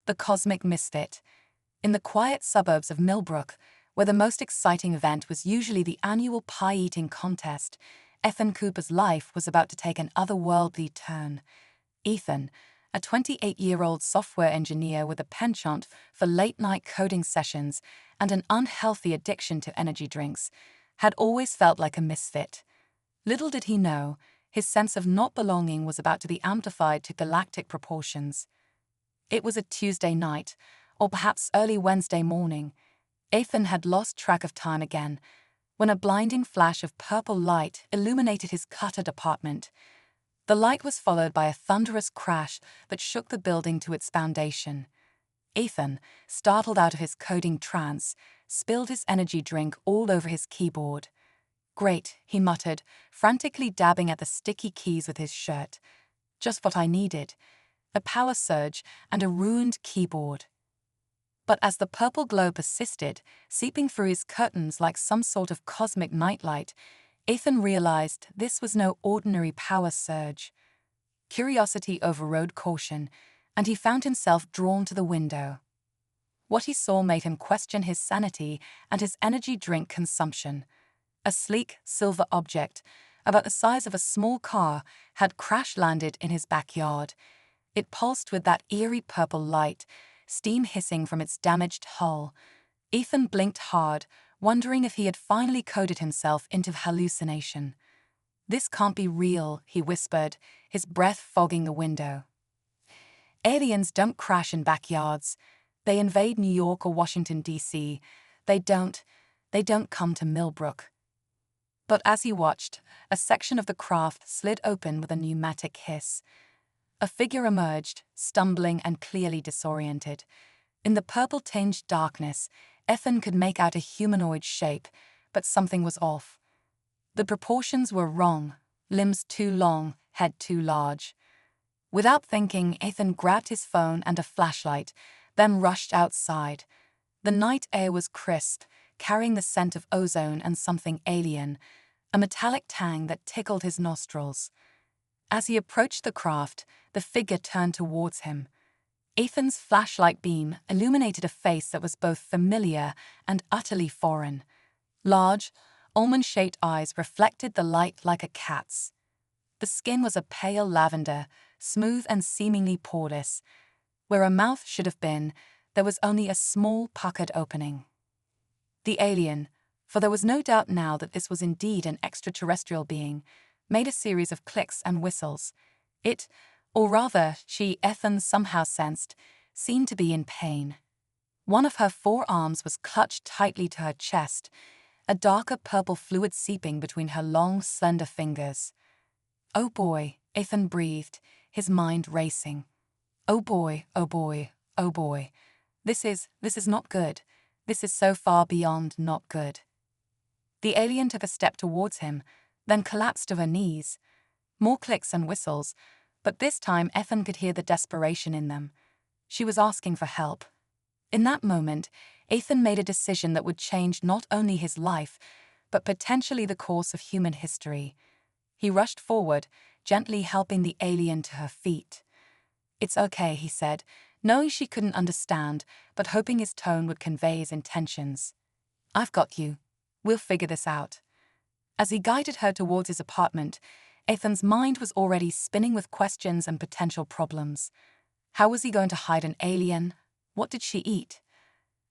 the cosmic misfit. In the quiet suburbs of Millbrook, where the most exciting event was usually the annual pie-eating contest, Ethan Cooper's life was about to take an otherworldly turn. Ethan, a 28-year-old software engineer with a penchant for late-night coding sessions and an unhealthy addiction to energy drinks, had always felt like a misfit. Little did he know, his sense of not belonging was about to be amplified to galactic proportions. It was a Tuesday night, or perhaps early Wednesday morning. Ethan had lost track of time again, when a blinding flash of purple light illuminated his cluttered apartment. The light was followed by a thunderous crash that shook the building to its foundation. Ethan, startled out of his coding trance, spilled his energy drink all over his keyboard. "Great," he muttered, frantically dabbing at the sticky keys with his shirt. "Just what I needed. A power surge and a ruined keyboard." But as the purple glow persisted, seeping through his curtains like some sort of cosmic nightlight, Ethan realized this was no ordinary power surge. Curiosity overrode caution, and he found himself drawn to the window. What he saw made him question his sanity and his energy drink consumption. A sleek, silver object, about the size of a small car, had crash-landed in his backyard. It pulsed with that eerie purple light, steam hissing from its damaged hull. Ethan blinked hard, wondering if he had finally coded himself into hallucination. "This can't be real," he whispered, his breath fogging the window. Aliens don't crash in backyards. They invade New York or Washington, D.C. They don't come to Millbrook. But as he watched, a section of the craft slid open with a pneumatic hiss. A figure emerged, stumbling and clearly disoriented. In the purple-tinged darkness, Ethan could make out a humanoid shape, but something was off. The proportions were wrong, limbs too long, head too large. Without thinking, Ethan grabbed his phone and a flashlight, then rushed outside. The night air was crisp, carrying the scent of ozone and something alien, a metallic tang that tickled his nostrils. As he approached the craft, the figure turned towards him. Ethan's flashlight beam illuminated a face that was both familiar and utterly foreign. Large, almond-shaped eyes reflected the light like a cat's. The skin was a pale lavender, smooth and seemingly poreless. Where a mouth should have been, there was only a small puckered opening. The alien, for there was no doubt now that this was indeed an extraterrestrial being, made a series of clicks and whistles. It, or rather, she, Ethan somehow sensed, seemed to be in pain. One of her forearms was clutched tightly to her chest, a darker purple fluid seeping between her long, slender fingers. "Oh boy," Ethan breathed, his mind racing. "Oh boy, oh boy, oh boy. This is not good. This is so far beyond not good." The alien took a step towards him, then collapsed to her knees. More clicks and whistles, but this time Ethan could hear the desperation in them. She was asking for help. In that moment, Ethan made a decision that would change not only his life, but potentially the course of human history. He rushed forward, gently helping the alien to her feet. "It's okay," he said, knowing she couldn't understand, but hoping his tone would convey his intentions. "I've got you. We'll figure this out." As he guided her towards his apartment, Ethan's mind was already spinning with questions and potential problems. How was he going to hide an alien? What did she eat?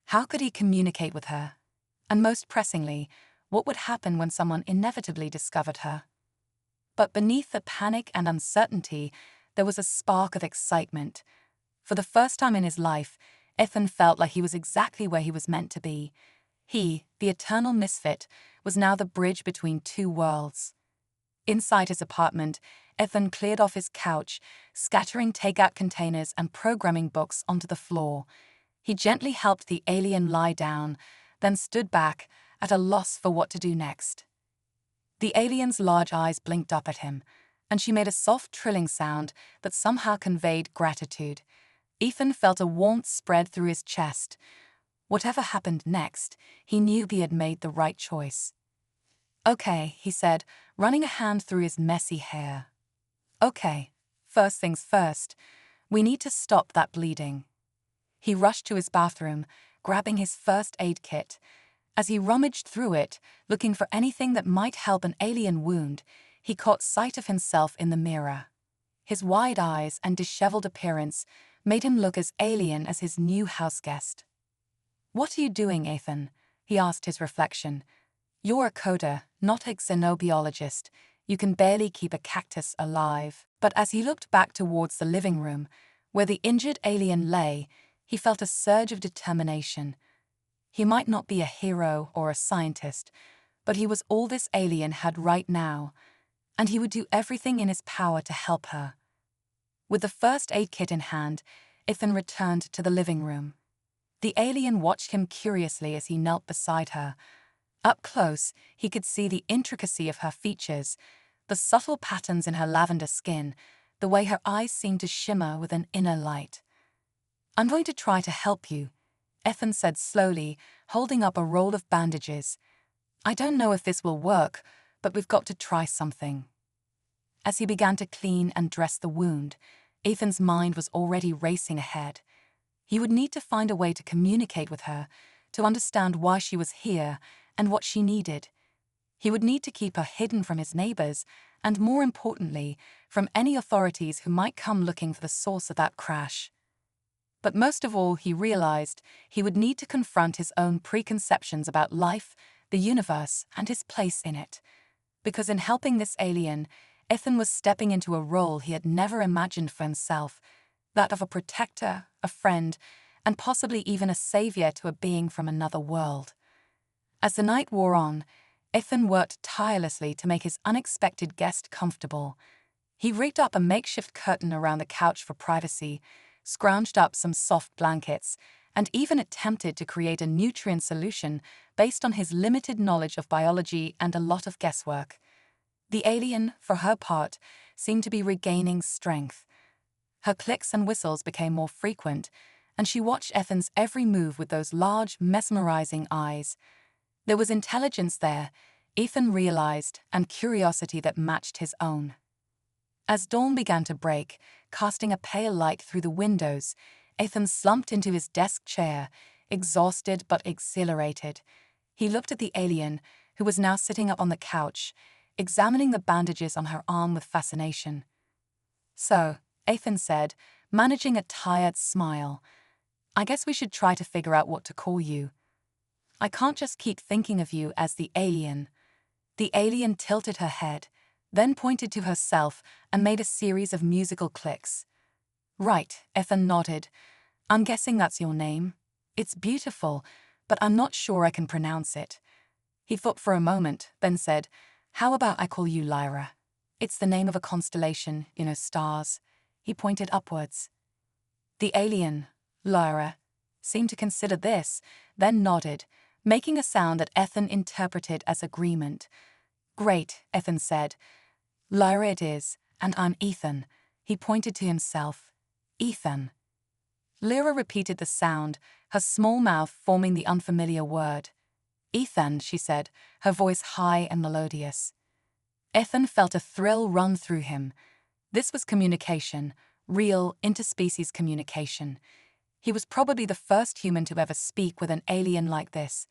How could he communicate with her? And most pressingly, what would happen when someone inevitably discovered her? But beneath the panic and uncertainty, there was a spark of excitement. For the first time in his life, Ethan felt like he was exactly where he was meant to be. He, the eternal misfit, was now the bridge between two worlds. Inside his apartment, Ethan cleared off his couch, scattering takeout containers and programming books onto the floor. He gently helped the alien lie down, then stood back, at a loss for what to do next. The alien's large eyes blinked up at him, and she made a soft trilling sound that somehow conveyed gratitude. Ethan felt a warmth spread through his chest. Whatever happened next, he knew he had made the right choice. "Okay," he said, running a hand through his messy hair. "Okay, first things first. We need to stop that bleeding." He rushed to his bathroom, grabbing his first aid kit. As he rummaged through it, looking for anything that might help an alien wound, he caught sight of himself in the mirror. His wide eyes and disheveled appearance made him look as alien as his new houseguest. "What are you doing, Ethan?" he asked his reflection. "You're a coder, not a xenobiologist. You can barely keep a cactus alive." But as he looked back towards the living room, where the injured alien lay, he felt a surge of determination. He might not be a hero or a scientist, but he was all this alien had right now, and he would do everything in his power to help her. With the first aid kit in hand, Ethan returned to the living room. The alien watched him curiously as he knelt beside her. Up close, he could see the intricacy of her features, the subtle patterns in her lavender skin, the way her eyes seemed to shimmer with an inner light. "I'm going to try to help you," Ethan said slowly, holding up a roll of bandages. "I don't know if this will work, but we've got to try something." As he began to clean and dress the wound, Ethan's mind was already racing ahead. He would need to find a way to communicate with her, to understand why she was here and what she needed. He would need to keep her hidden from his neighbors and, more importantly, from any authorities who might come looking for the source of that crash. But most of all, he realized he would need to confront his own preconceptions about life, the universe, and his place in it. Because in helping this alien, Ethan was stepping into a role he had never imagined for himself, that of a protector, a friend, and possibly even a savior to a being from another world. As the night wore on, Ethan worked tirelessly to make his unexpected guest comfortable. He rigged up a makeshift curtain around the couch for privacy, scrounged up some soft blankets, and even attempted to create a nutrient solution based on his limited knowledge of biology and a lot of guesswork. The alien, for her part, seemed to be regaining strength. Her clicks and whistles became more frequent, and she watched Ethan's every move with those large, mesmerizing eyes. There was intelligence there, Ethan realized, and curiosity that matched his own. As dawn began to break, casting a pale light through the windows, Ethan slumped into his desk chair, exhausted but exhilarated. He looked at the alien, who was now sitting up on the couch, examining the bandages on her arm with fascination. "So," Ethan said, managing a tired smile, "I guess we should try to figure out what to call you. I can't just keep thinking of you as the alien." The alien tilted her head, then pointed to herself and made a series of musical clicks. "Right," Ethan nodded. "I'm guessing that's your name. It's beautiful, but I'm not sure I can pronounce it." He thought for a moment, then said, "How about I call you Lyra? It's the name of a constellation, stars." He pointed upwards. The alien, Lyra, seemed to consider this, then nodded, making a sound that Ethan interpreted as agreement. "Great," Ethan said. "Lyra it is, and I'm Ethan." He pointed to himself. "Ethan." Lyra repeated the sound, her small mouth forming the unfamiliar word. "Ethan," she said, her voice high and melodious. Ethan felt a thrill run through him. This was communication, real, interspecies communication. He was probably the first human to ever speak with an alien like this.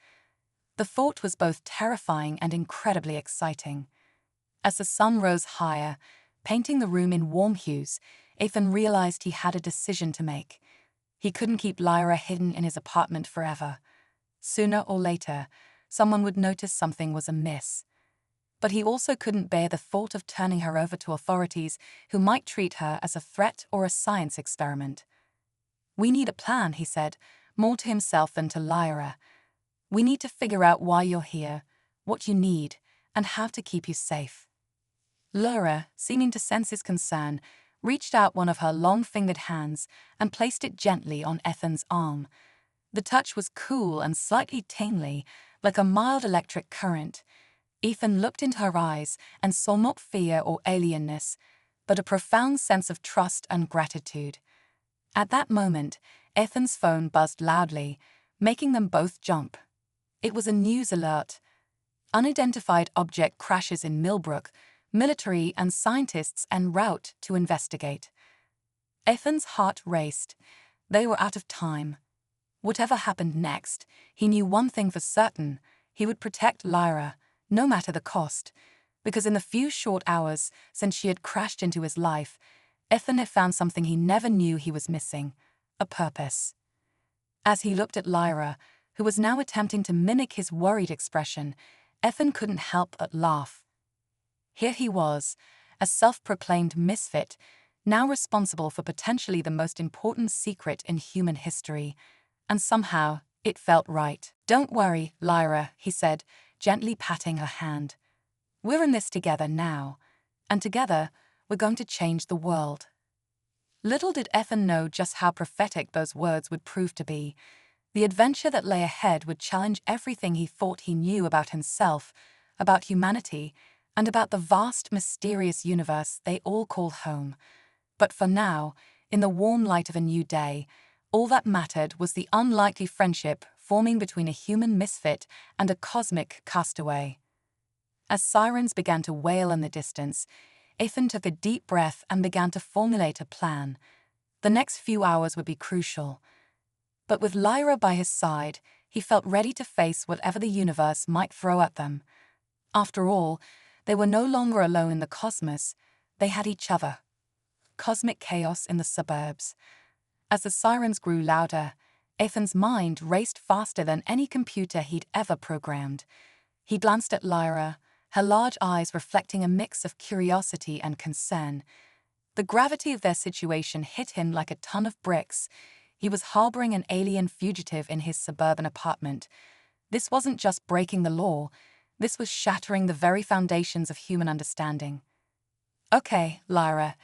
The thought was both terrifying and incredibly exciting. As the sun rose higher, painting the room in warm hues, Ethan realized he had a decision to make. He couldn't keep Lyra hidden in his apartment forever. Sooner or later, someone would notice something was amiss. But he also couldn't bear the thought of turning her over to authorities who might treat her as a threat or a science experiment. "We need a plan," he said, more to himself than to Lyra. "We need to figure out why you're here, what you need, and how to keep you safe." Lyra, seeming to sense his concern, reached out one of her long-fingered hands and placed it gently on Ethan's arm. The touch was cool and slightly tingly, like a mild electric current. Ethan looked into her eyes and saw not fear or alienness, but a profound sense of trust and gratitude. At that moment, Ethan's phone buzzed loudly, making them both jump. It was a news alert. "Unidentified object crashes in Millbrook. Military and scientists en route to investigate." Ethan's heart raced. They were out of time. Whatever happened next, he knew one thing for certain: he would protect Lyra, no matter the cost, because in the few short hours since she had crashed into his life, Ethan had found something he never knew he was missing: a purpose. As he looked at Lyra, who was now attempting to mimic his worried expression, Ethan couldn't help but laugh. Here he was, a self-proclaimed misfit, now responsible for potentially the most important secret in human history, and somehow it felt right. "Don't worry, Lyra," he said, gently patting her hand. "We're in this together now, and together we're going to change the world." Little did Ethan know just how prophetic those words would prove to be. The adventure that lay ahead would challenge everything he thought he knew about himself, about humanity, and about the vast, mysterious universe they all call home. But for now, in the warm light of a new day, all that mattered was the unlikely friendship forming between a human misfit and a cosmic castaway. As sirens began to wail in the distance, Ethan took a deep breath and began to formulate a plan. The next few hours would be crucial. But with Lyra by his side, he felt ready to face whatever the universe might throw at them. After all, they were no longer alone in the cosmos. They had each other. Cosmic chaos in the suburbs. As the sirens grew louder, Ethan's mind raced faster than any computer he'd ever programmed. He glanced at Lyra, her large eyes reflecting a mix of curiosity and concern. The gravity of their situation hit him like a ton of bricks. He was harboring an alien fugitive in his suburban apartment. This wasn't just breaking the law, this was shattering the very foundations of human understanding. "Okay, Lyra,"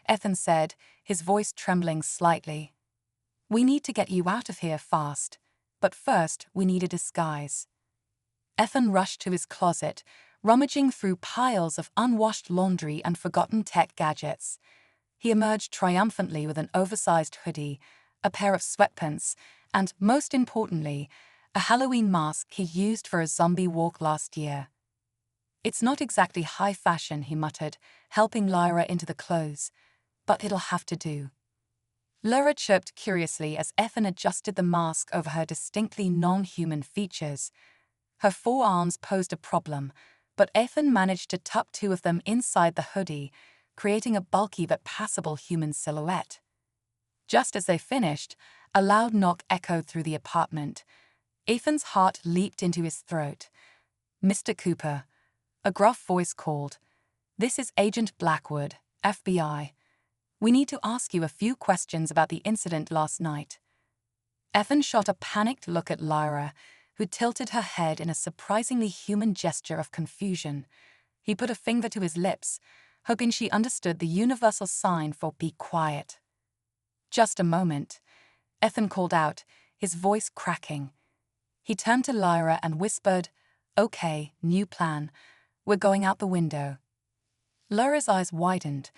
Ethan said, his voice trembling slightly. "We need to get you out of here fast, but first we need a disguise." Ethan rushed to his closet, rummaging through piles of unwashed laundry and forgotten tech gadgets. He emerged triumphantly with an oversized hoodie, a pair of sweatpants, and, most importantly, a Halloween mask he used for a zombie walk last year. "It's not exactly high fashion," he muttered, helping Lyra into the clothes, "but it'll have to do." Lyra chirped curiously as Ethan adjusted the mask over her distinctly non-human features. Her forearms posed a problem, but Ethan managed to tuck two of them inside the hoodie, creating a bulky but passable human silhouette. Just as they finished, a loud knock echoed through the apartment. Ethan's heart leaped into his throat. "Mr. Cooper," a gruff voice called. "This is Agent Blackwood, FBI. We need to ask you a few questions about the incident last night." Ethan shot a panicked look at Lyra, who tilted her head in a surprisingly human gesture of confusion. He put a finger to his lips, hoping she understood the universal sign for "be quiet." "Just a moment," Ethan called out, his voice cracking. He turned to Lyra and whispered, "Okay, new plan. We're going out the window." Lyra's eyes widened,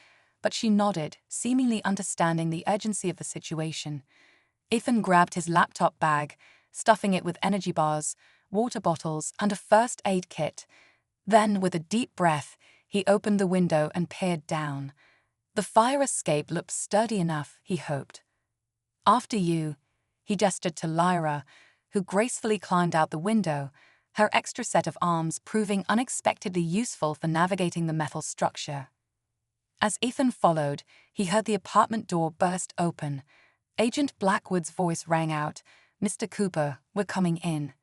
but she nodded, seemingly understanding the urgency of the situation. Ethan grabbed his laptop bag, stuffing it with energy bars, water bottles, and a first aid kit. Then, with a deep breath, he opened the window and peered down. The fire escape looked sturdy enough, he hoped. "After you," he gestured to Lyra, who gracefully climbed out the window, her extra set of arms proving unexpectedly useful for navigating the metal structure. As Ethan followed, he heard the apartment door burst open. Agent Blackwood's voice rang out, "Mr. Cooper, we're coming in."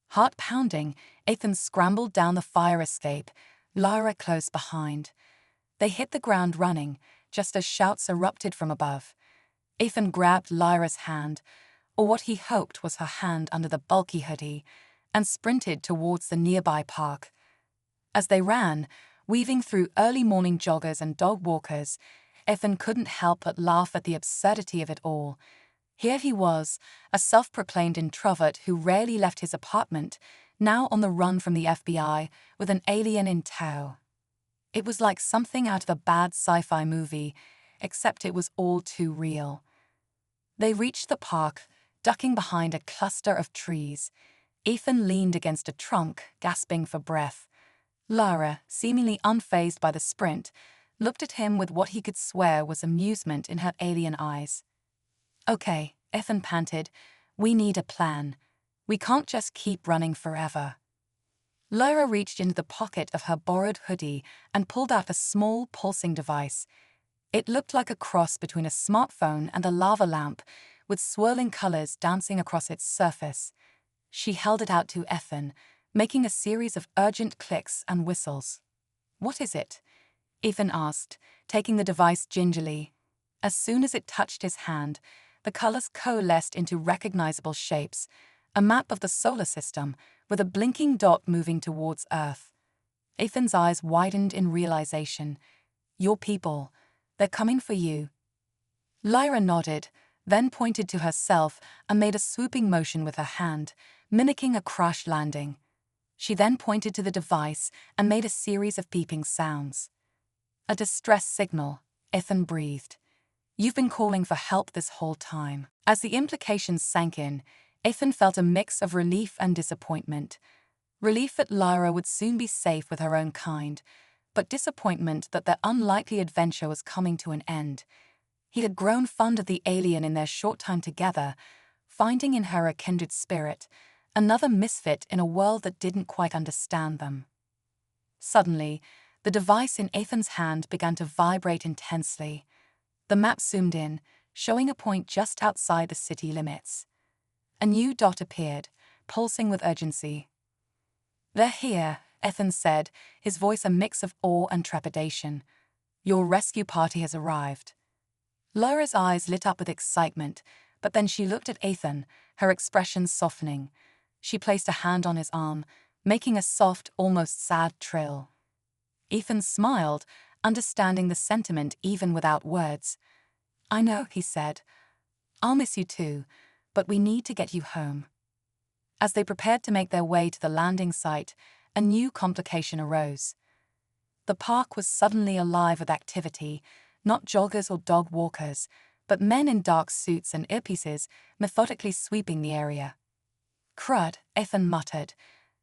Heart pounding, Ethan scrambled down the fire escape, Lyra close behind. They hit the ground running, just as shouts erupted from above. Ethan grabbed Lyra's hand, or what he hoped was her hand under the bulky hoodie, and sprinted towards the nearby park. As they ran, weaving through early morning joggers and dog walkers, Ethan couldn't help but laugh at the absurdity of it all. Here he was, a self-proclaimed introvert who rarely left his apartment, now on the run from the FBI with an alien in tow. It was like something out of a bad sci-fi movie, except it was all too real. They reached the park, ducking behind a cluster of trees. Ethan leaned against a trunk, gasping for breath. Lyra, seemingly unfazed by the sprint, looked at him with what he could swear was amusement in her alien eyes. "Okay," Ethan panted, We need a plan. We can't just keep running forever. Lyra reached into the pocket of her borrowed hoodie and pulled out a small, pulsing device. It looked like a cross between a smartphone and a lava lamp, with swirling colors dancing across its surface. She held it out to Ethan, making a series of urgent clicks and whistles. "What is it?" Ethan asked, taking the device gingerly. As soon as it touched his hand, the colors coalesced into recognizable shapes, a map of the solar system, with a blinking dot moving towards Earth. Ethan's eyes widened in realization. "Your people. They're coming for you." Lyra nodded, then pointed to herself and made a swooping motion with her hand, mimicking a crash landing. She then pointed to the device and made a series of beeping sounds. "A distress signal," Ethan breathed. "You've been calling for help this whole time." As the implications sank in, Ethan felt a mix of relief and disappointment. Relief that Lyra would soon be safe with her own kind, but disappointment that their unlikely adventure was coming to an end. He had grown fond of the alien in their short time together, finding in her a kindred spirit, another misfit in a world that didn't quite understand them. Suddenly, the device in Ethan's hand began to vibrate intensely. The map zoomed in, showing a point just outside the city limits. A new dot appeared, pulsing with urgency. "They're here," Ethan said, his voice a mix of awe and trepidation. "Your rescue party has arrived." Lyra's eyes lit up with excitement, but then she looked at Ethan, her expression softening. She placed a hand on his arm, making a soft, almost sad trill. Ethan smiled, understanding the sentiment even without words. "I know," he said. "I'll miss you too, but we need to get you home." As they prepared to make their way to the landing site, a new complication arose. The park was suddenly alive with activity, not joggers or dog walkers, but men in dark suits and earpieces methodically sweeping the area. "Crud," Ethan muttered.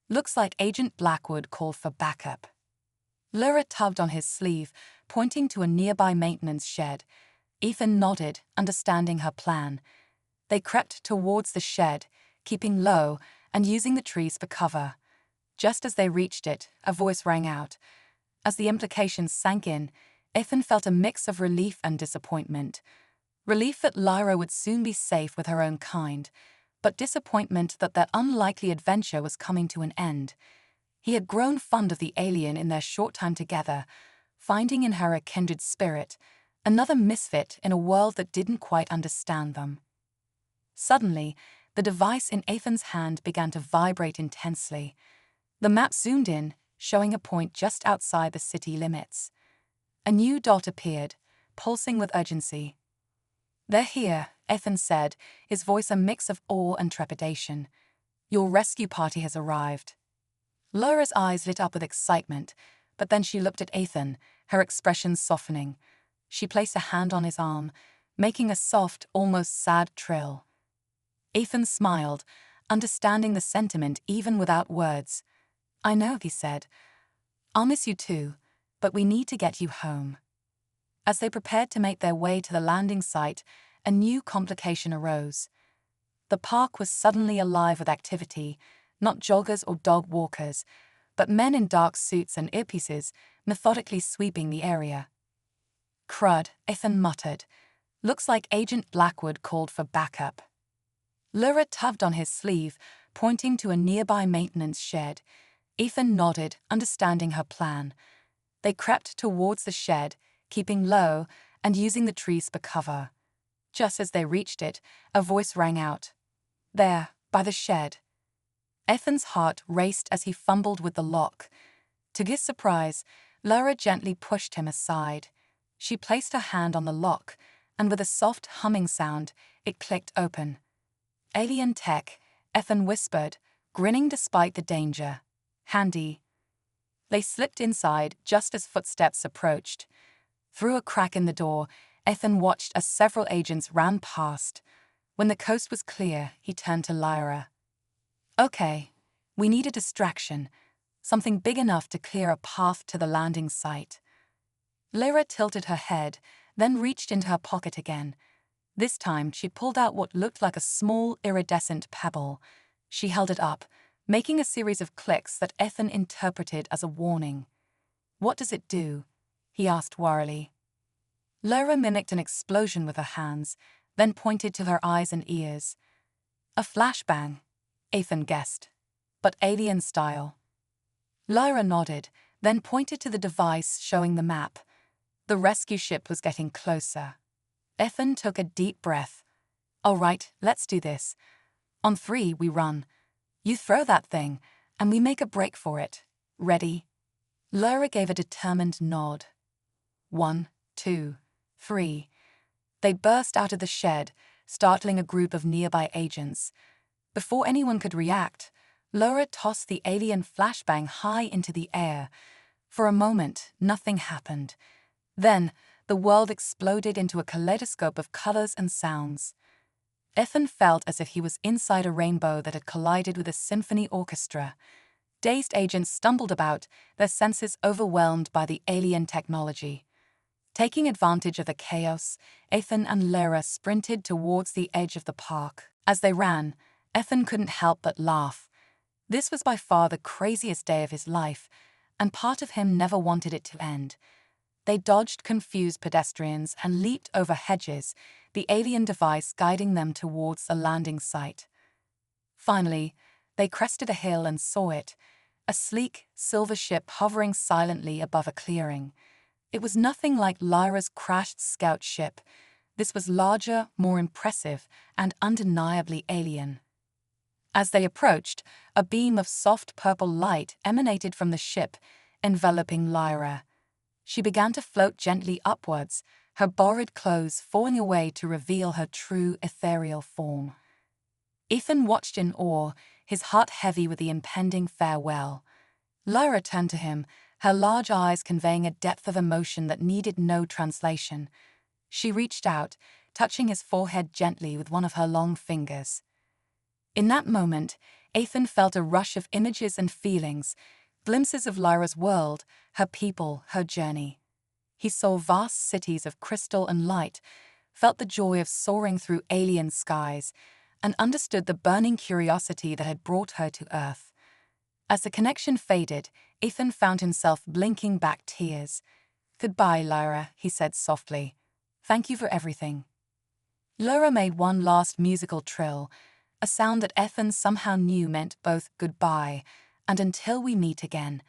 "Looks like Agent Blackwood called for backup." Lyra tugged on his sleeve, pointing to a nearby maintenance shed. Ethan nodded, understanding her plan. They crept towards the shed, keeping low and using the trees for cover. Just as they reached it, a voice rang out. As the implications sank in, Ethan felt a mix of relief and disappointment. Relief that Lyra would soon be safe with her own kind, but disappointment that their unlikely adventure was coming to an end. He had grown fond of the alien in their short time together, finding in her a kindred spirit, another misfit in a world that didn't quite understand them. Suddenly, the device in Ethan's hand began to vibrate intensely. The map zoomed in, showing a point just outside the city limits. A new dot appeared, pulsing with urgency. "They're here," Ethan said, his voice a mix of awe and trepidation. "Your rescue party has arrived." Lyra's eyes lit up with excitement, but then she looked at Ethan, her expression softening. She placed a hand on his arm, making a soft, almost sad trill. Ethan smiled, understanding the sentiment even without words. "I know," he said. "I'll miss you too, but we need to get you home." As they prepared to make their way to the landing site, a new complication arose. The park was suddenly alive with activity, not joggers or dog walkers, but men in dark suits and earpieces methodically sweeping the area. "Crud," Ethan muttered. "Looks like Agent Blackwood called for backup." Lyra tugged on his sleeve, pointing to a nearby maintenance shed. Ethan nodded, understanding her plan. They crept towards the shed, keeping low and using the trees for cover. Just as they reached it, a voice rang out. "There, by the shed." Ethan's heart raced as he fumbled with the lock. To his surprise, Lyra gently pushed him aside. She placed her hand on the lock, and with a soft humming sound, it clicked open. "Alien tech," Ethan whispered, grinning despite the danger. "Handy." They slipped inside just as footsteps approached. Through a crack in the door, Ethan watched as several agents ran past. When the coast was clear, he turned to Lyra. "Okay, we need a distraction, something big enough to clear a path to the landing site." Lyra tilted her head, then reached into her pocket again. This time, she pulled out what looked like a small, iridescent pebble. She held it up, making a series of clicks that Ethan interpreted as a warning. "What does it do?" he asked warily. Lyra mimicked an explosion with her hands, then pointed to her eyes and ears. "A flashbang," Ethan guessed, "but alien style." Lyra nodded, then pointed to the device showing the map. The rescue ship was getting closer. Ethan took a deep breath. "All right, let's do this. On 3, we run. You throw that thing, and we make a break for it. Ready?" Lyra gave a determined nod. 1, 2, 3. They burst out of the shed, startling a group of nearby agents. Before anyone could react, Lyra tossed the alien flashbang high into the air. For a moment, nothing happened. Then, the world exploded into a kaleidoscope of colors and sounds. Ethan felt as if he was inside a rainbow that had collided with a symphony orchestra. Dazed agents stumbled about, their senses overwhelmed by the alien technology. Taking advantage of the chaos, Ethan and Lyra sprinted towards the edge of the park. As they ran, Ethan couldn't help but laugh. This was by far the craziest day of his life, and part of him never wanted it to end. They dodged confused pedestrians and leaped over hedges, the alien device guiding them towards the landing site. Finally, they crested a hill and saw it, a sleek, silver ship hovering silently above a clearing. It was nothing like Lyra's crashed scout ship. This was larger, more impressive, and undeniably alien. As they approached, a beam of soft purple light emanated from the ship, enveloping Lyra. She began to float gently upwards, her borrowed clothes falling away to reveal her true ethereal form. Ethan watched in awe, his heart heavy with the impending farewell. Lyra turned to him, her large eyes conveying a depth of emotion that needed no translation. She reached out, touching his forehead gently with one of her long fingers. In that moment, Ethan felt a rush of images and feelings, glimpses of Lyra's world, her people, her journey. He saw vast cities of crystal and light, felt the joy of soaring through alien skies, and understood the burning curiosity that had brought her to Earth. As the connection faded, Ethan found himself blinking back tears. "Goodbye, Lyra," he said softly. "Thank you for everything." Lyra made one last musical trill, a sound that Ethan somehow knew meant both goodbye and until we meet again.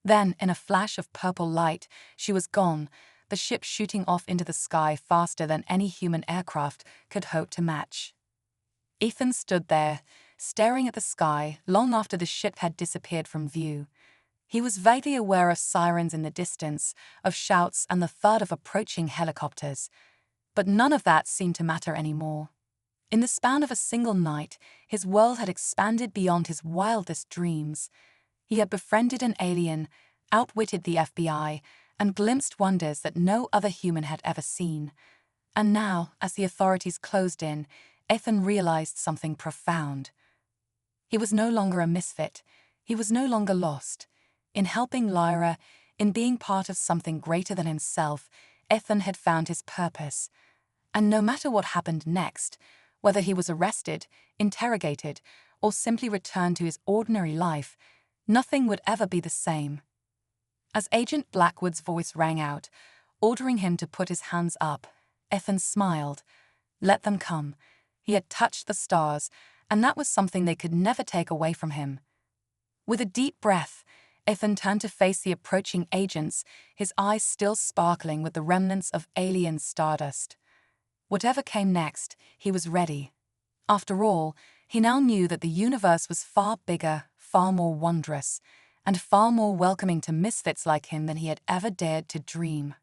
Then, in a flash of purple light, she was gone, the ship shooting off into the sky faster than any human aircraft could hope to match. Ethan stood there, staring at the sky long after the ship had disappeared from view. He was vaguely aware of sirens in the distance, of shouts and the thud of approaching helicopters. But none of that seemed to matter anymore. In the span of a single night, his world had expanded beyond his wildest dreams. He had befriended an alien, outwitted the FBI, and glimpsed wonders that no other human had ever seen. And now, as the authorities closed in, Ethan realized something profound. He was no longer a misfit. He was no longer lost. In helping Lyra, in being part of something greater than himself, Ethan had found his purpose. And no matter what happened next, whether he was arrested, interrogated, or simply returned to his ordinary life, nothing would ever be the same. As Agent Blackwood's voice rang out, ordering him to put his hands up, Ethan smiled. Let them come. He had touched the stars, and that was something they could never take away from him. With a deep breath, Ethan turned to face the approaching agents, his eyes still sparkling with the remnants of alien stardust. Whatever came next, he was ready. After all, he now knew that the universe was far bigger, far more wondrous, and far more welcoming to misfits like him than he had ever dared to dream.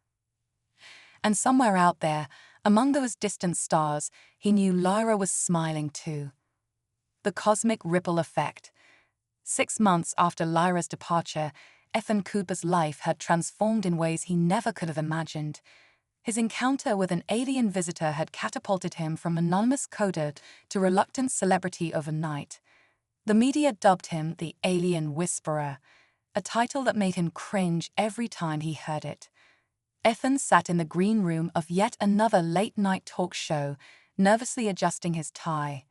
And somewhere out there, among those distant stars, he knew Lyra was smiling too. The cosmic ripple effect. 6 months after Lyra's departure, Ethan Cooper's life had transformed in ways he never could have imagined. His encounter with an alien visitor had catapulted him from anonymous coder to reluctant celebrity overnight. The media dubbed him the Alien Whisperer, a title that made him cringe every time he heard it. Ethan sat in the green room of yet another late-night talk show, nervously adjusting his tie.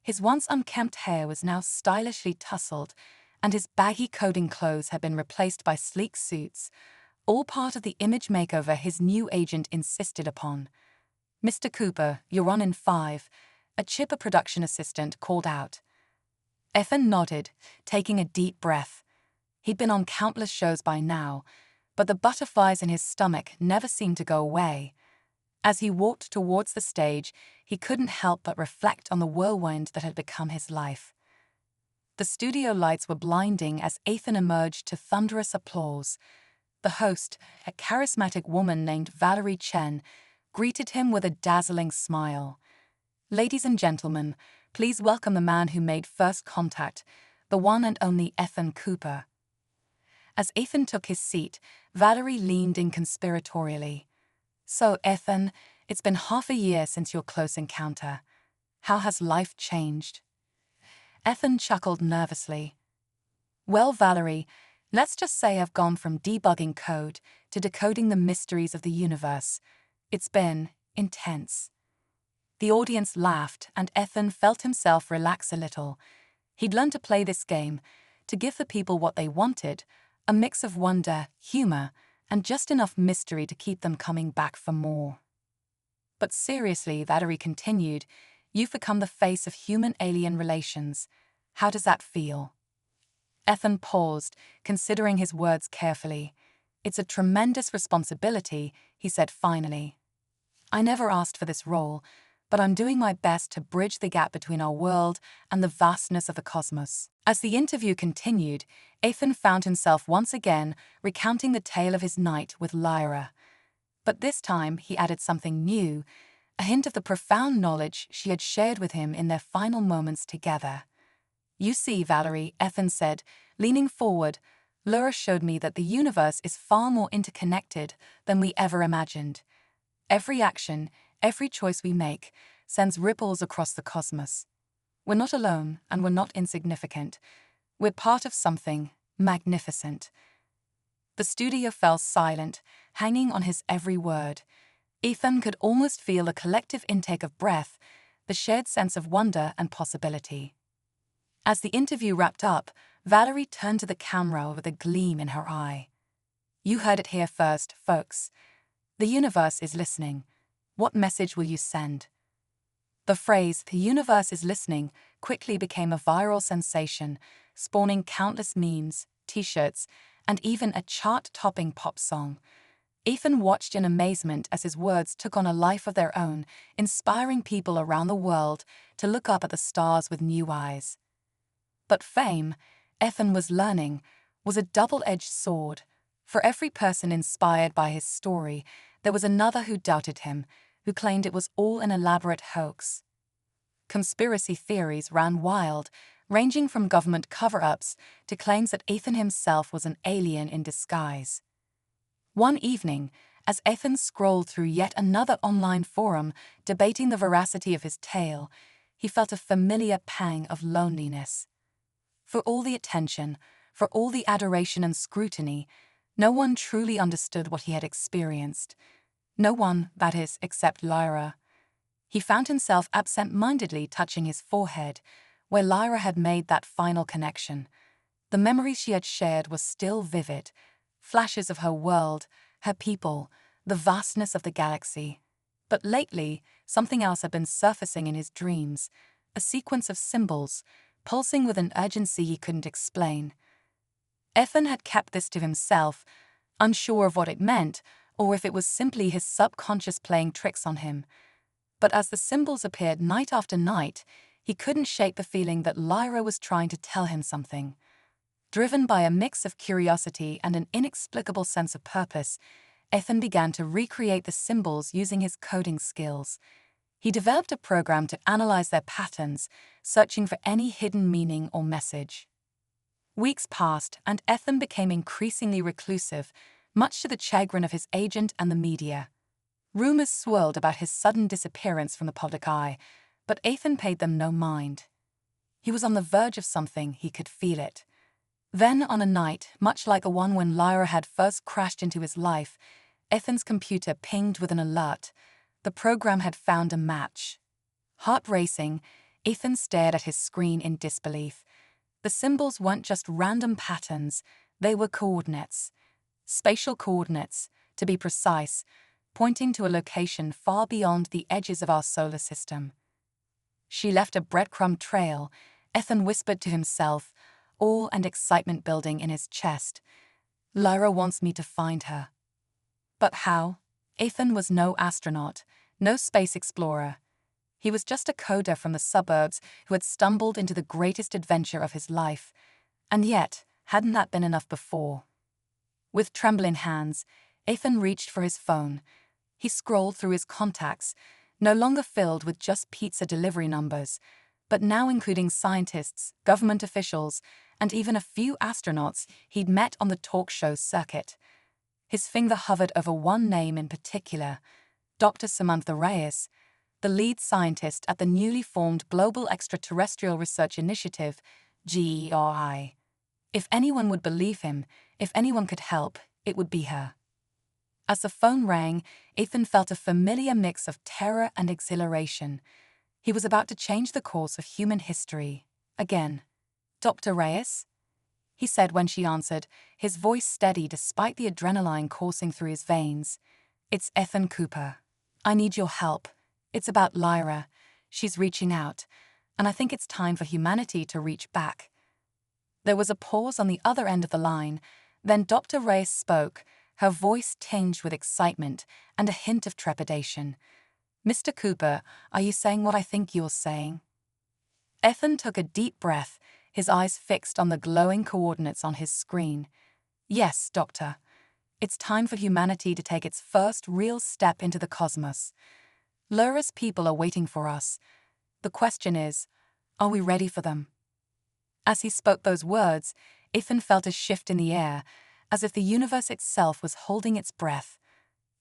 His once unkempt hair was now stylishly tousled, and his baggy coding clothes had been replaced by sleek suits, all part of the image makeover his new agent insisted upon. "Mr. Cooper, you're on in 5, a chipper production assistant called out. Ethan nodded, taking a deep breath. He'd been on countless shows by now, but the butterflies in his stomach never seemed to go away. As he walked towards the stage, he couldn't help but reflect on the whirlwind that had become his life. The studio lights were blinding as Ethan emerged to thunderous applause. The host, a charismatic woman named Valerie Chen, greeted him with a dazzling smile. "Ladies and gentlemen, please welcome the man who made first contact, the one and only Ethan Cooper." As Ethan took his seat, Valerie leaned in conspiratorially. "So, Ethan, it's been half a year since your close encounter. How has life changed?" Ethan chuckled nervously. "Well, Valerie, let's just say I've gone from debugging code to decoding the mysteries of the universe. It's been intense." The audience laughed, and Ethan felt himself relax a little. He'd learned to play this game, to give the people what they wanted, a mix of wonder, humor, and just enough mystery to keep them coming back for more. "But seriously," Valerie continued, "you've become the face of human-alien relations. How does that feel?" Ethan paused, considering his words carefully. "It's a tremendous responsibility," he said finally. "I never asked for this role, but I'm doing my best to bridge the gap between our world and the vastness of the cosmos." As the interview continued, Ethan found himself once again recounting the tale of his night with Lyra. But this time he added something new, a hint of the profound knowledge she had shared with him in their final moments together. "You see, Valerie," Ethan said, leaning forward, "Lyra showed me that the universe is far more interconnected than we ever imagined. Every action, every choice we make, sends ripples across the cosmos. We're not alone, and we're not insignificant. We're part of something magnificent." The studio fell silent, hanging on his every word. Ethan could almost feel a collective intake of breath, the shared sense of wonder and possibility. As the interview wrapped up, Valerie turned to the camera with a gleam in her eye. "You heard it here first, folks. The universe is listening. What message will you send?" The phrase, "the universe is listening," quickly became a viral sensation, spawning countless memes, t-shirts, and even a chart-topping pop song. Ethan watched in amazement as his words took on a life of their own, inspiring people around the world to look up at the stars with new eyes. But fame, Ethan was learning, was a double-edged sword. For every person inspired by his story, there was another who doubted him, who claimed it was all an elaborate hoax. Conspiracy theories ran wild, ranging from government cover-ups to claims that Ethan himself was an alien in disguise. One evening, as Ethan scrolled through yet another online forum debating the veracity of his tale, he felt a familiar pang of loneliness. For all the attention, for all the adoration and scrutiny, no one truly understood what he had experienced. No one, that is, except Lyra. He found himself absent-mindedly touching his forehead, where Lyra had made that final connection. The memories she had shared were still vivid, flashes of her world, her people, the vastness of the galaxy. But lately, something else had been surfacing in his dreams, a sequence of symbols, pulsing with an urgency he couldn't explain. Ethan had kept this to himself, unsure of what it meant, or if it was simply his subconscious playing tricks on him. But as the symbols appeared night after night, he couldn't shake the feeling that Lyra was trying to tell him something. Driven by a mix of curiosity and an inexplicable sense of purpose, Ethan began to recreate the symbols using his coding skills. He developed a program to analyze their patterns, searching for any hidden meaning or message. Weeks passed, and Ethan became increasingly reclusive, much to the chagrin of his agent and the media. Rumors swirled about his sudden disappearance from the public eye, but Ethan paid them no mind. He was on the verge of something, he could feel it. Then, on a night, much like the one when Lyra had first crashed into his life, Ethan's computer pinged with an alert. The program had found a match. Heart racing, Ethan stared at his screen in disbelief. The symbols weren't just random patterns, they were coordinates. Spatial coordinates, to be precise, pointing to a location far beyond the edges of our solar system. She left a breadcrumb trail, Ethan whispered to himself, awe and excitement building in his chest. Lyra wants me to find her. But how? Ethan was no astronaut, no space explorer. He was just a coder from the suburbs who had stumbled into the greatest adventure of his life. And yet, hadn't that been enough before? With trembling hands, Ethan reached for his phone. He scrolled through his contacts, no longer filled with just pizza delivery numbers, but now including scientists, government officials, and even a few astronauts he'd met on the talk show circuit. His finger hovered over one name in particular, Dr. Samantha Reyes, the lead scientist at the newly formed Global Extraterrestrial Research Initiative, GERI. If anyone would believe him, if anyone could help, it would be her. As the phone rang, Ethan felt a familiar mix of terror and exhilaration. He was about to change the course of human history. Again. Dr. Reyes? He said when she answered, his voice steady despite the adrenaline coursing through his veins. It's Ethan Cooper. I need your help. It's about Lyra. She's reaching out, and I think it's time for humanity to reach back. There was a pause on the other end of the line. Then Dr. Reyes spoke, her voice tinged with excitement and a hint of trepidation. Mr. Cooper, are you saying what I think you're saying? Ethan took a deep breath, his eyes fixed on the glowing coordinates on his screen. Yes, Doctor. It's time for humanity to take its first real step into the cosmos. Lyra's people are waiting for us. The question is, are we ready for them? As he spoke those words, Ethan felt a shift in the air, as if the universe itself was holding its breath.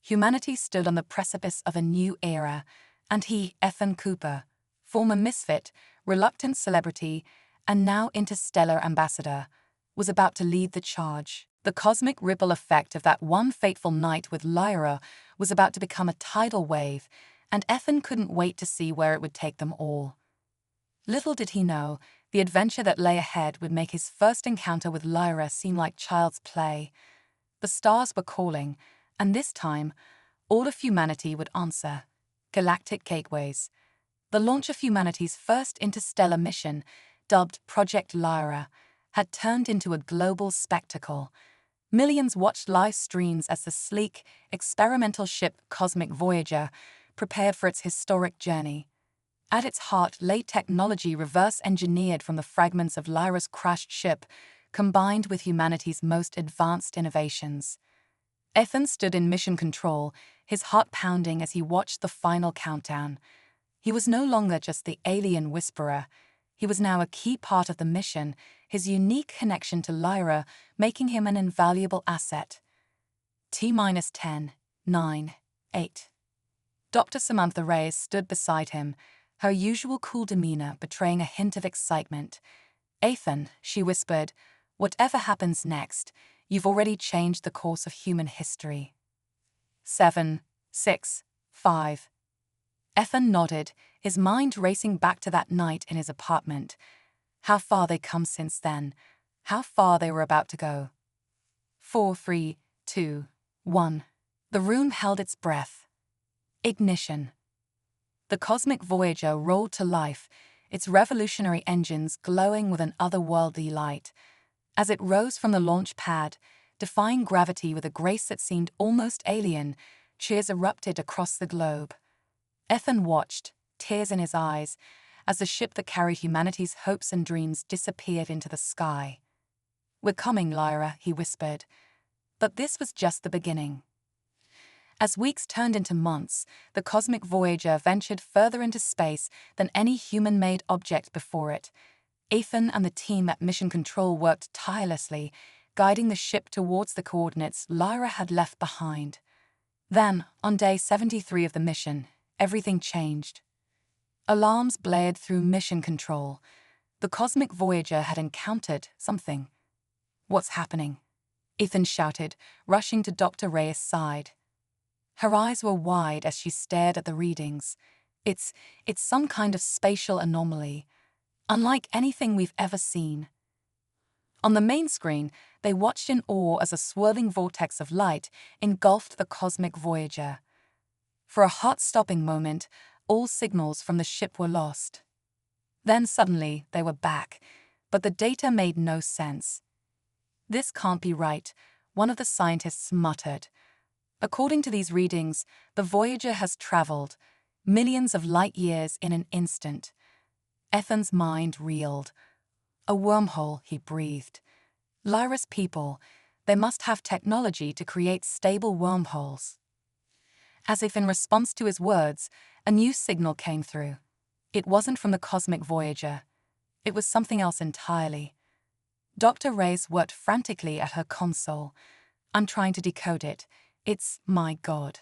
Humanity stood on the precipice of a new era, and he, Ethan Cooper, former misfit, reluctant celebrity, and now interstellar ambassador, was about to lead the charge. The cosmic ripple effect of that one fateful night with Lyra was about to become a tidal wave, and Ethan couldn't wait to see where it would take them all. Little did he know, the adventure that lay ahead would make his first encounter with Lyra seem like child's play. The stars were calling, and this time, all of humanity would answer. Galactic Gateways. The launch of humanity's first interstellar mission, dubbed Project Lyra, had turned into a global spectacle. Millions watched live streams as the sleek, experimental ship Cosmic Voyager prepared for its historic journey. At its heart lay technology reverse-engineered from the fragments of Lyra's crashed ship, combined with humanity's most advanced innovations. Ethan stood in mission control, his heart pounding as he watched the final countdown. He was no longer just the alien whisperer. He was now a key part of the mission, his unique connection to Lyra making him an invaluable asset. T-10, 9, 8. Dr. Samantha Reyes stood beside him, her usual cool demeanor betraying a hint of excitement. Ethan, she whispered, whatever happens next, you've already changed the course of human history. 7, 6, 5. Ethan nodded, his mind racing back to that night in his apartment. How far they'd come since then, how far they were about to go. 4, 3, 2, 1. The room held its breath. Ignition. The Cosmic Voyager rolled to life, its revolutionary engines glowing with an otherworldly light. As it rose from the launch pad, defying gravity with a grace that seemed almost alien, cheers erupted across the globe. Ethan watched, tears in his eyes, as the ship that carried humanity's hopes and dreams disappeared into the sky. We're coming, Lyra, he whispered. But this was just the beginning. As weeks turned into months, the Cosmic Voyager ventured further into space than any human-made object before it. Ethan and the team at Mission Control worked tirelessly, guiding the ship towards the coordinates Lyra had left behind. Then, on day 73 of the mission, everything changed. Alarms blared through Mission Control. The Cosmic Voyager had encountered something. What's happening? Ethan shouted, rushing to Dr. Reyes' side. Her eyes were wide as she stared at the readings. It's, it's some kind of spatial anomaly, unlike anything we've ever seen. On the main screen, they watched in awe as a swirling vortex of light engulfed the cosmic Voyager. For a heart-stopping moment, all signals from the ship were lost. Then suddenly, they were back, but the data made no sense. "This can't be right," one of the scientists muttered. "According to these readings, the Voyager has traveled millions of light years in an instant." Ethan's mind reeled. "A wormhole," he breathed. "Lyra's people, they must have technology to create stable wormholes." As if in response to his words, a new signal came through. It wasn't from the cosmic Voyager. It was something else entirely. Dr. Reyes worked frantically at her console. "I'm trying to decode it. It's my God."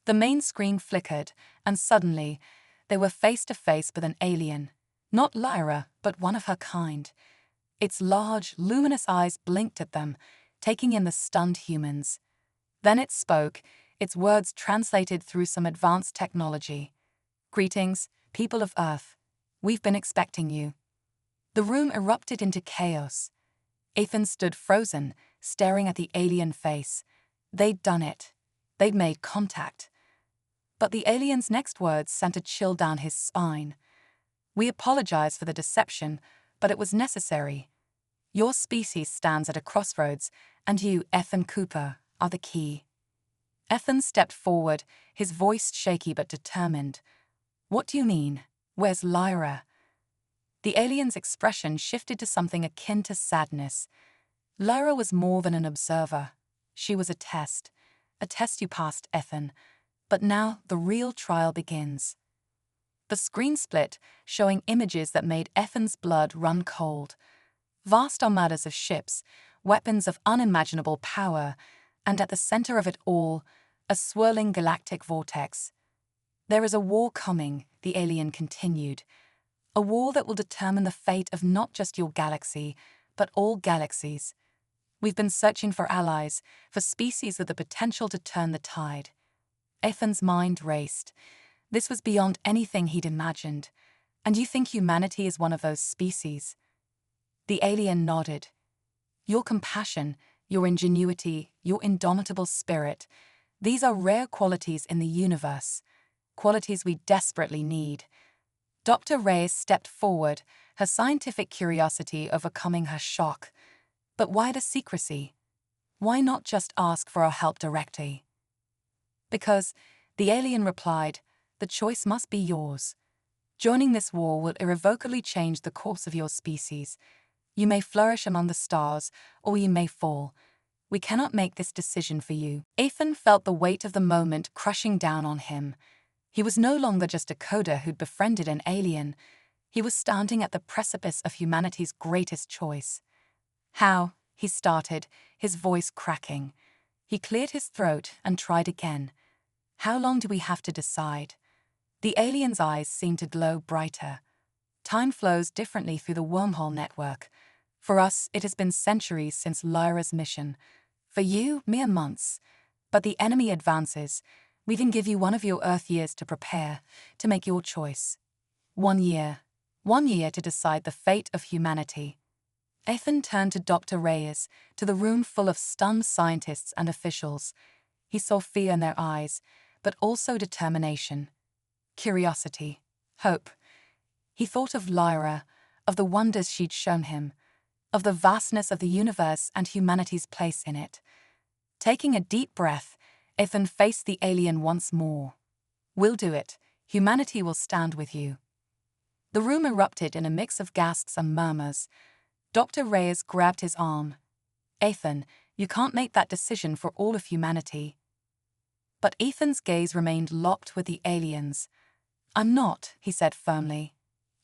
The main screen flickered, and suddenly, they were face to face with an alien. Not Lyra, but one of her kind. Its large, luminous eyes blinked at them, taking in the stunned humans. Then it spoke, its words translated through some advanced technology. "Greetings, people of Earth. We've been expecting you." The room erupted into chaos. Ethan stood frozen, staring at the alien face. They'd done it. They'd made contact. But the alien's next words sent a chill down his spine. "We apologize for the deception, but it was necessary. Your species stands at a crossroads, and you, Ethan Cooper, are the key." Ethan stepped forward, his voice shaky but determined. "What do you mean? Where's Lyra?" The alien's expression shifted to something akin to sadness. "Lyra was more than an observer. She was a test you passed, Ethan. But now the real trial begins." The screen split, showing images that made Ethan's blood run cold. Vast armadas of ships, weapons of unimaginable power, and at the center of it all, a swirling galactic vortex. "There is a war coming," the alien continued. "A war that will determine the fate of not just your galaxy, but all galaxies. We've been searching for allies, for species with the potential to turn the tide." Ethan's mind raced. This was beyond anything he'd imagined. "And you think humanity is one of those species?" The alien nodded. "Your compassion, your ingenuity, your indomitable spirit, these are rare qualities in the universe, qualities we desperately need." Dr. Reyes stepped forward, her scientific curiosity overcoming her shock. "But why the secrecy? Why not just ask for our help directly?" "Because," the alien replied, "the choice must be yours. Joining this war will irrevocably change the course of your species. You may flourish among the stars, or you may fall. We cannot make this decision for you." Ethan felt the weight of the moment crushing down on him. He was no longer just a coder who'd befriended an alien. He was standing at the precipice of humanity's greatest choice. "How?" he started, his voice cracking. He cleared his throat and tried again. "How long do we have to decide?" The alien's eyes seemed to glow brighter. "Time flows differently through the wormhole network. For us, it has been centuries since Lyra's mission. For you, mere months. But the enemy advances. We can give you one of your Earth years to prepare, to make your choice. 1 year. 1 year to decide the fate of humanity." Ethan turned to Dr. Reyes, to the room full of stunned scientists and officials. He saw fear in their eyes, but also determination, curiosity, hope. He thought of Lyra, of the wonders she'd shown him, of the vastness of the universe and humanity's place in it. Taking a deep breath, Ethan faced the alien once more. "We'll do it. Humanity will stand with you." The room erupted in a mix of gasps and murmurs. Dr. Reyes grabbed his arm. "Ethan, you can't make that decision for all of humanity." But Ethan's gaze remained locked with the aliens. "I'm not," he said firmly.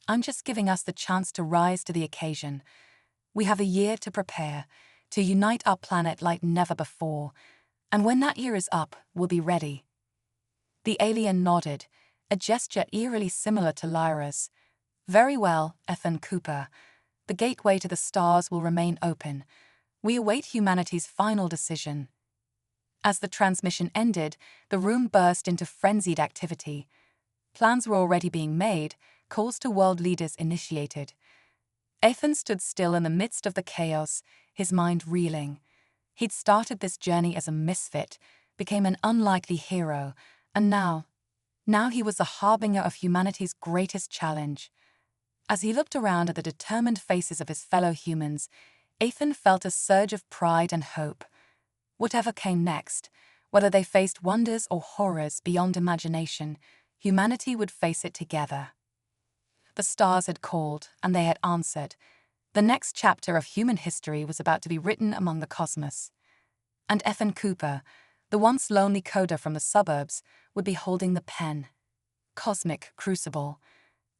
"I'm just giving us the chance to rise to the occasion. We have a year to prepare, to unite our planet like never before, and when that year is up, we'll be ready." The alien nodded, a gesture eerily similar to Lyra's. "Very well, Ethan Cooper. The gateway to the stars will remain open. We await humanity's final decision." As the transmission ended, the room burst into frenzied activity. Plans were already being made, calls to world leaders initiated. Ethan stood still in the midst of the chaos, his mind reeling. He'd started this journey as a misfit, became an unlikely hero, and now he was the harbinger of humanity's greatest challenge. As he looked around at the determined faces of his fellow humans, Ethan felt a surge of pride and hope. Whatever came next, whether they faced wonders or horrors beyond imagination, humanity would face it together. The stars had called, and they had answered. The next chapter of human history was about to be written among the cosmos. And Ethan Cooper, the once lonely coder from the suburbs, would be holding the pen. Cosmic Crucible.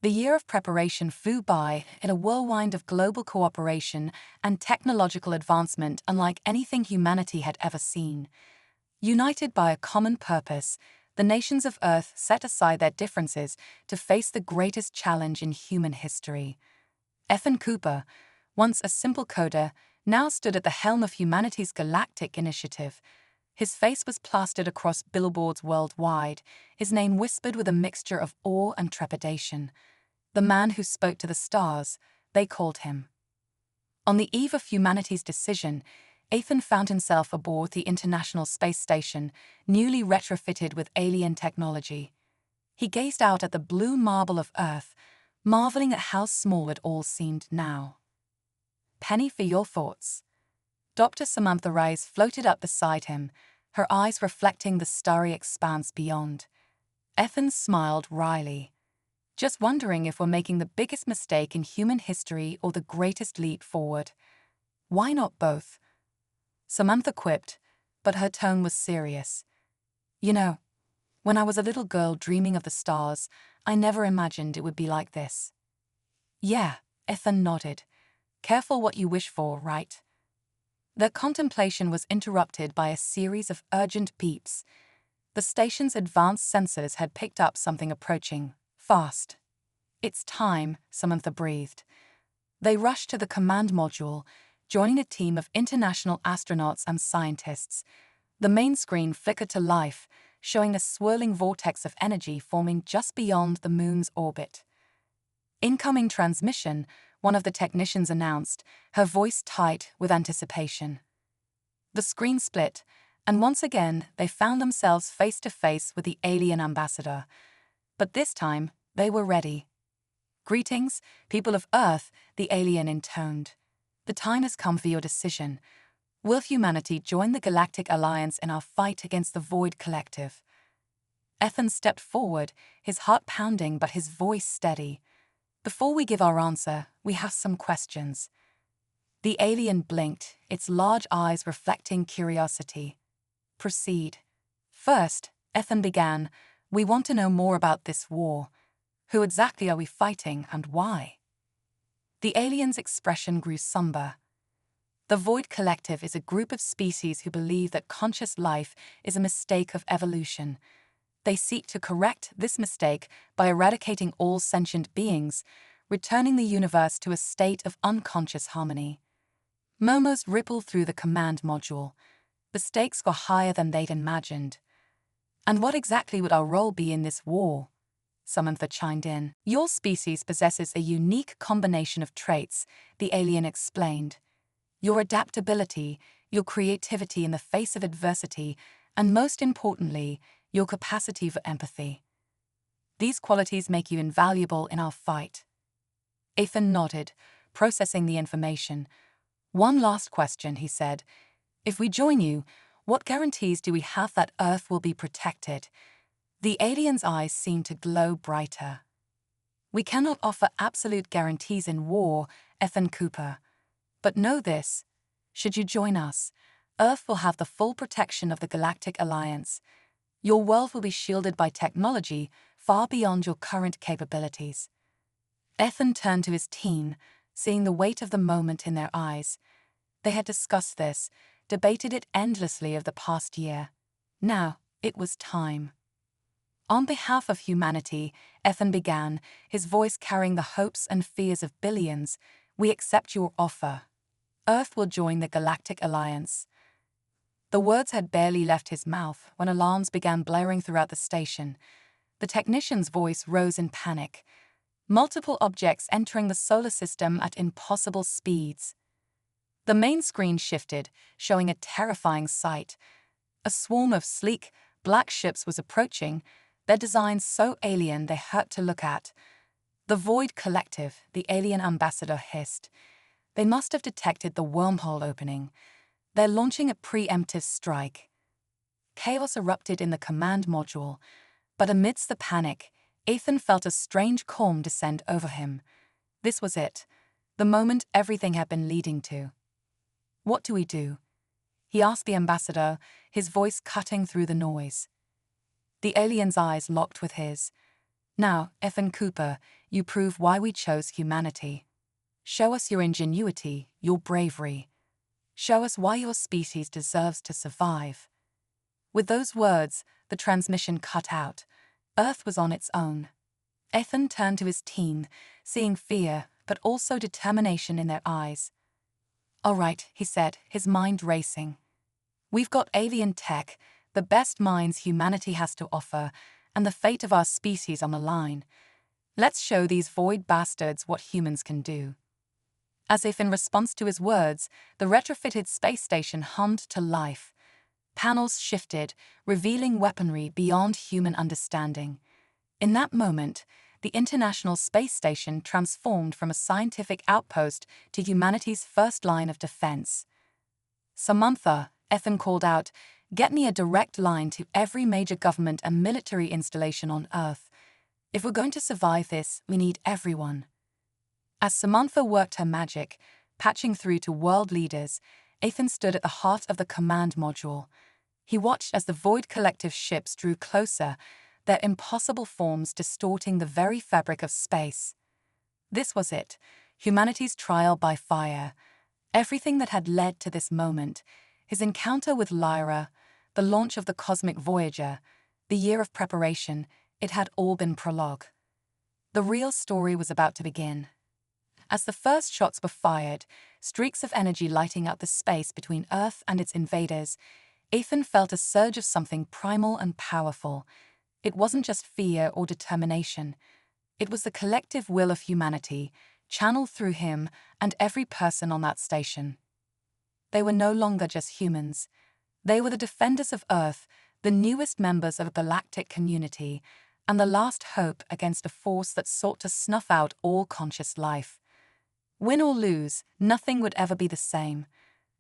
The year of preparation flew by in a whirlwind of global cooperation and technological advancement unlike anything humanity had ever seen. United by a common purpose, the nations of Earth set aside their differences to face the greatest challenge in human history. Ethan Cooper, once a simple coder, now stood at the helm of humanity's galactic initiative. His face was plastered across billboards worldwide, his name whispered with a mixture of awe and trepidation. The man who spoke to the stars, they called him. On the eve of humanity's decision, Ethan found himself aboard the International Space Station, newly retrofitted with alien technology. He gazed out at the blue marble of Earth, marveling at how small it all seemed now. Penny for your thoughts. Dr. Samantha Rice floated up beside him, her eyes reflecting the starry expanse beyond. Ethan smiled wryly. Just wondering if we're making the biggest mistake in human history or the greatest leap forward. Why not both? Samantha quipped, but her tone was serious. You know, when I was a little girl dreaming of the stars, I never imagined it would be like this. Yeah, Ethan nodded. Careful what you wish for, right? Their contemplation was interrupted by a series of urgent beeps. The station's advanced sensors had picked up something approaching. Fast. It's time, Samantha breathed. They rushed to the command module, joining a team of international astronauts and scientists. The main screen flickered to life, showing a swirling vortex of energy forming just beyond the moon's orbit. Incoming transmission, one of the technicians announced, her voice tight with anticipation. The screen split, and once again they found themselves face to face with the alien ambassador. But this time, they were ready. Greetings, people of Earth, the alien intoned. The time has come for your decision. Will humanity join the Galactic Alliance in our fight against the Void Collective? Ethan stepped forward, his heart pounding but his voice steady. Before we give our answer, we have some questions. The alien blinked, its large eyes reflecting curiosity. Proceed. First, Ethan began, we want to know more about this war. Who exactly are we fighting and why? The alien's expression grew somber. The Void Collective is a group of species who believe that conscious life is a mistake of evolution. They seek to correct this mistake by eradicating all sentient beings, returning the universe to a state of unconscious harmony. Murmurs rippled through the command module. The stakes were higher than they'd imagined. And what exactly would our role be in this war? Samantha chimed in. Your species possesses a unique combination of traits, the alien explained. Your adaptability, your creativity in the face of adversity, and most importantly, your capacity for empathy. These qualities make you invaluable in our fight. Ethan nodded, processing the information. One last question, he said. If we join you, what guarantees do we have that Earth will be protected? The alien's eyes seemed to glow brighter. We cannot offer absolute guarantees in war, Ethan Cooper. But know this, should you join us, Earth will have the full protection of the Galactic Alliance. Your world will be shielded by technology far beyond your current capabilities. Ethan turned to his team, seeing the weight of the moment in their eyes. They had discussed this, debated it endlessly over the past year. Now, it was time. On behalf of humanity, Ethan began, his voice carrying the hopes and fears of billions. We accept your offer. Earth will join the Galactic Alliance. The words had barely left his mouth when alarms began blaring throughout the station. The technician's voice rose in panic. Multiple objects entering the solar system at impossible speeds. The main screen shifted, showing a terrifying sight. A swarm of sleek, black ships was approaching, their designs so alien they hurt to look at. The Void Collective, the alien ambassador hissed. They must have detected the wormhole opening. They're launching a preemptive strike. Chaos erupted in the command module, but amidst the panic, Ethan felt a strange calm descend over him. This was it, the moment everything had been leading to. What do we do? He asked the ambassador, his voice cutting through the noise. The alien's eyes locked with his. Now, Ethan Cooper, you prove why we chose humanity. Show us your ingenuity, your bravery. Show us why your species deserves to survive. With those words, the transmission cut out. Earth was on its own. Ethan turned to his team, seeing fear, but also determination in their eyes. All right, he said, his mind racing. We've got alien tech, the best minds humanity has to offer, and the fate of our species on the line. Let's show these void bastards what humans can do. As if in response to his words, the retrofitted space station hummed to life. Panels shifted, revealing weaponry beyond human understanding. In that moment, the International Space Station transformed from a scientific outpost to humanity's first line of defense. Samantha, Ethan called out, get me a direct line to every major government and military installation on Earth. If we're going to survive this, we need everyone. As Samantha worked her magic, patching through to world leaders, Ethan stood at the heart of the command module. He watched as the Void Collective ships drew closer, their impossible forms distorting the very fabric of space. This was it, humanity's trial by fire. Everything that had led to this moment, his encounter with Lyra, the launch of the cosmic Voyager, the year of preparation, it had all been prologue. The real story was about to begin. As the first shots were fired, streaks of energy lighting up the space between Earth and its invaders, Ethan felt a surge of something primal and powerful. It wasn't just fear or determination. It was the collective will of humanity, channeled through him and every person on that station. They were no longer just humans. They were the defenders of Earth, the newest members of a galactic community, and the last hope against a force that sought to snuff out all conscious life. Win or lose, nothing would ever be the same.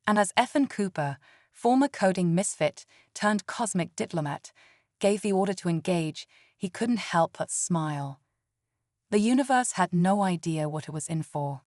And as Ethan Cooper, former coding misfit turned cosmic diplomat, gave the order to engage, he couldn't help but smile. The universe had no idea what it was in for.